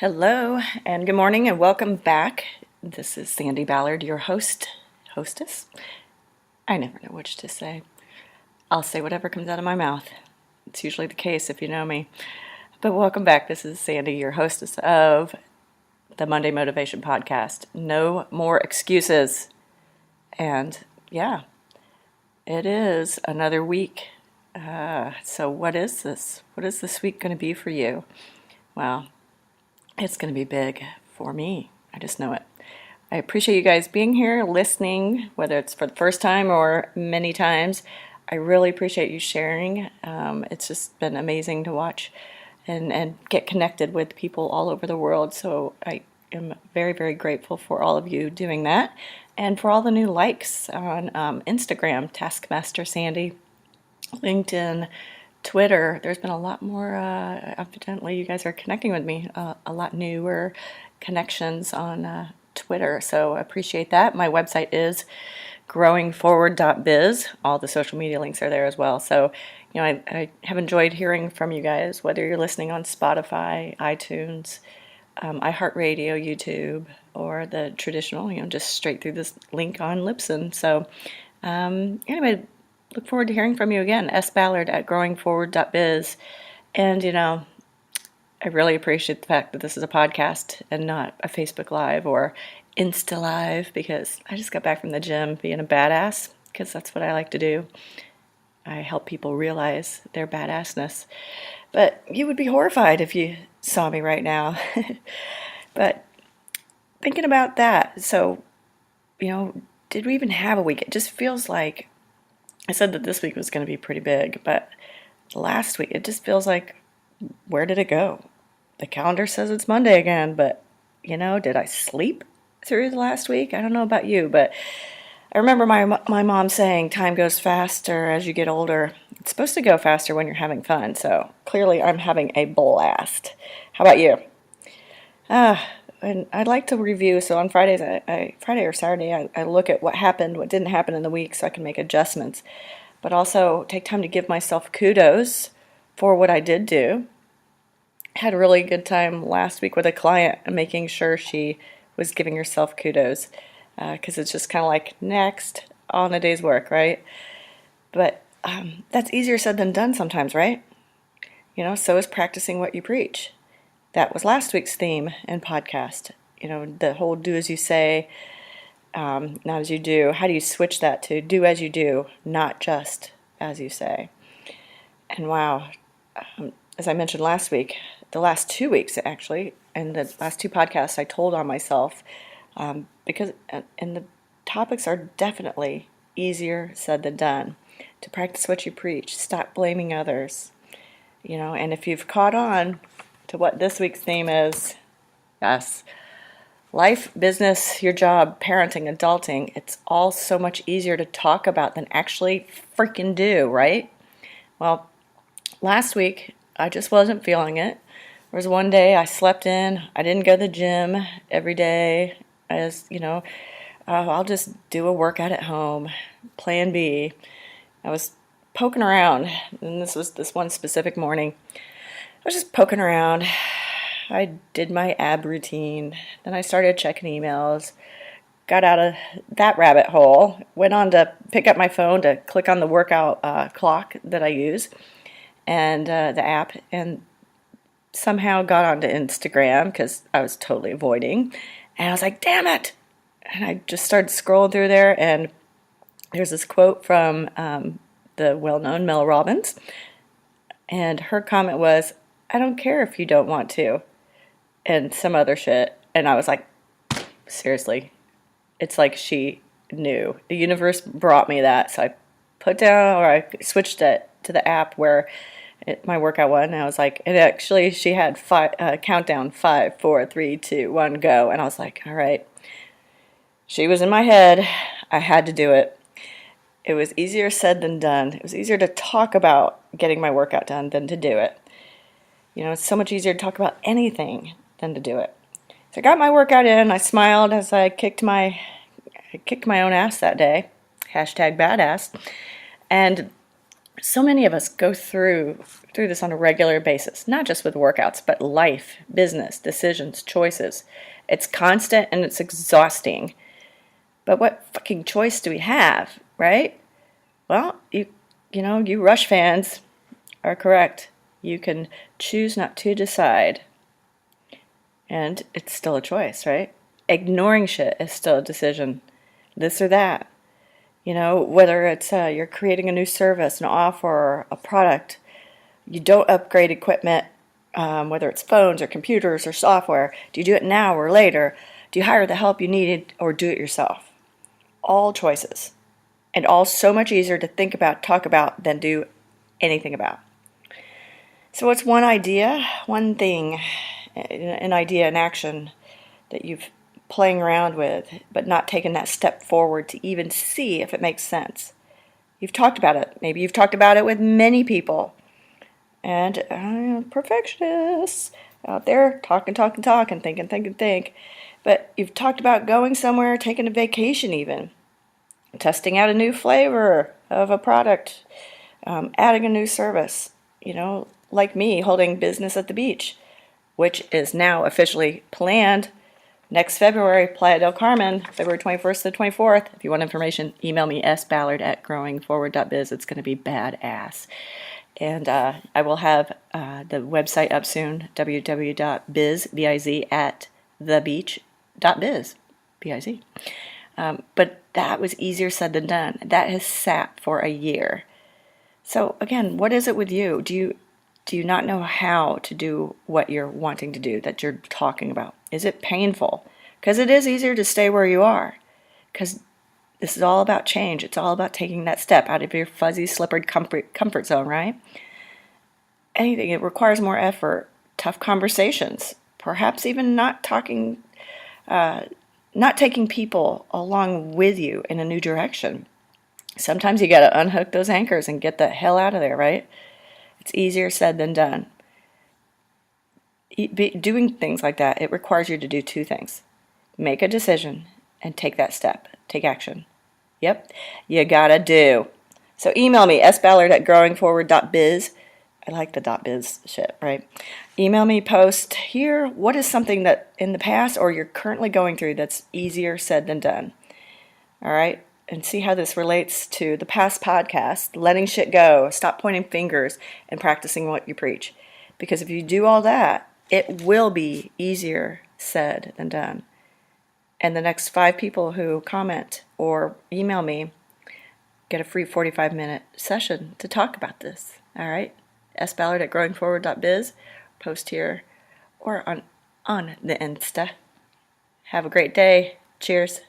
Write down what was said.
Hello, and good morning, and welcome back. This is Sandi Ballard, your hostess. I never know which to say. I'll say whatever comes out of my mouth. It's usually the case if you know me. But welcome back. This is Sandi, your hostess of the Monday Motivation Podcast. No more excuses. And yeah, it is another week. So what is this? What is this week going to be for you? Well, it's going to be big for me. I just know it. I appreciate you guys being here, listening, whether it's for the first time or many times. I really appreciate you sharing. It's just been amazing to watch and get connected with people all over the world. So I am very, very grateful for all of you doing that. And for all the new likes on Instagram, Taskmaster Sandi, LinkedIn, Twitter. There's been a lot more, evidently you guys are connecting with me, a lot newer connections on Twitter, so I appreciate that. My website is growingforward.biz. All the social media links are there as well. So, I have enjoyed hearing from you guys, whether you're listening on Spotify, iTunes, iHeartRadio, YouTube, or the traditional, just straight through this link on Libsyn. So, anyway, look forward to hearing from you again. sballard@growingforward.biz. And, I really appreciate the fact that this is a podcast and not a Facebook Live or Insta Live, because I just got back from the gym being a badass, because that's what I like to do. I help people realize their badassness. But you would be horrified if you saw me right now. But thinking about that, so, did we even have a week? It just feels like I said that this week was going to be pretty big, but last week, it just feels like, where did it go? The calendar says it's Monday again, but, did I sleep through the last week? I don't know about you, but I remember my mom saying time goes faster as you get older. It's supposed to go faster when you're having fun, so clearly I'm having a blast. How about you? And I'd like to review, so on Fridays, Friday or Saturday, I look at what happened, what didn't happen in the week, so I can make adjustments, but also take time to give myself kudos for what I did do. Had a really good time last week with a client, making sure she was giving herself kudos, because it's just kind of like next on a day's work, right? But that's easier said than done sometimes, right? So is practicing what you preach. That was last week's theme and podcast. The whole do as you say, not as you do. How do you switch that to do as you do, not just as you say? And wow, as I mentioned last week, the last 2 weeks actually, and the last two podcasts I told on myself, because and the topics are definitely easier said than done. To practice what you preach, stop blaming others. And if you've caught on to what this week's theme is, yes, life, business, your job, parenting, adulting, it's all so much easier to talk about than actually freaking do, right? Well, last week, I just wasn't feeling it. There was one day I slept in. I didn't go to the gym every day. I'll just do a workout at home. Plan B. I was poking around, and this was this one specific morning. I was just poking around. I did my ab routine. Then I started checking emails. Got out of that rabbit hole. Went on to pick up my phone to click on the workout clock that I use and the app, and somehow got onto Instagram because I was totally avoiding. And I was like, damn it! And I just started scrolling through there, and there's this quote from the well-known Mel Robbins. And her comment was, I don't care if you don't want to, and some other shit. And I was like, seriously, it's like she knew. The universe brought me that. So I I switched it to the app where my workout one, and I was like, and actually she had countdown, 5, 4, 3, 2, 1, go. And I was like, all right. She was in my head. I had to do it. It was easier said than done. It was easier to talk about getting my workout done than to do it. It's so much easier to talk about anything than to do it. So I got my workout in. I smiled as I kicked my own ass that day. #badass. And So many of us go through this on a regular basis, not just with workouts, but life, business, decisions, choices. It's constant and it's exhausting. But what fucking choice do we have, right? Well, you Rush fans are correct. You can choose not to decide. And it's still a choice, right? Ignoring shit is still a decision. This or that. Whether it's you're creating a new service, an offer, or a product, you don't upgrade equipment, whether it's phones or computers or software. Do you do it now or later? Do you hire the help you needed or do it yourself? All choices. And all so much easier to think about, talk about, than do anything about. So what's one idea, one thing, an idea, an action that you've playing around with, but not taking that step forward to even see if it makes sense? You've talked about it. Maybe you've talked about it with many people. And perfectionists out there talking, think. But you've talked about going somewhere, taking a vacation even, testing out a new flavor of a product, adding a new service, like me holding business at the beach, which is now officially planned next February, Playa del Carmen, February 21st to the 24th. If you want information, email me, sballard@growingforward.biz. It's going to be badass. And I will have the website up soon, www.biz, B-I-Z, at thebeach.biz, B-I-Z. But that was easier said than done. That has sat for a year. So again, what is it with you? Do you not know how to do what you're wanting to do, that you're talking about? Is it painful? Because it is easier to stay where you are. Because this is all about change. It's all about taking that step out of your fuzzy, slippery comfort zone, right? Anything, it requires more effort, tough conversations, perhaps even not taking people along with you in a new direction. Sometimes you got to unhook those anchors and get the hell out of there, right? It's easier said than done. Doing things like that, it requires you to do two things. Make a decision and take that step. Take action. Yep, you gotta do. So email me, sballard@growingforward.biz. I like the .biz shit, right? Email me, post here, what is something that in the past or you're currently going through that's easier said than done? All right? And see how this relates to the past podcast, letting shit go, stop pointing fingers, and practicing what you preach. Because if you do all that, it will be easier said than done. And the next 5 people who comment or email me get a free 45-minute session to talk about this. All right? sballard@growingforward.biz. Post here or on the Insta. Have a great day. Cheers.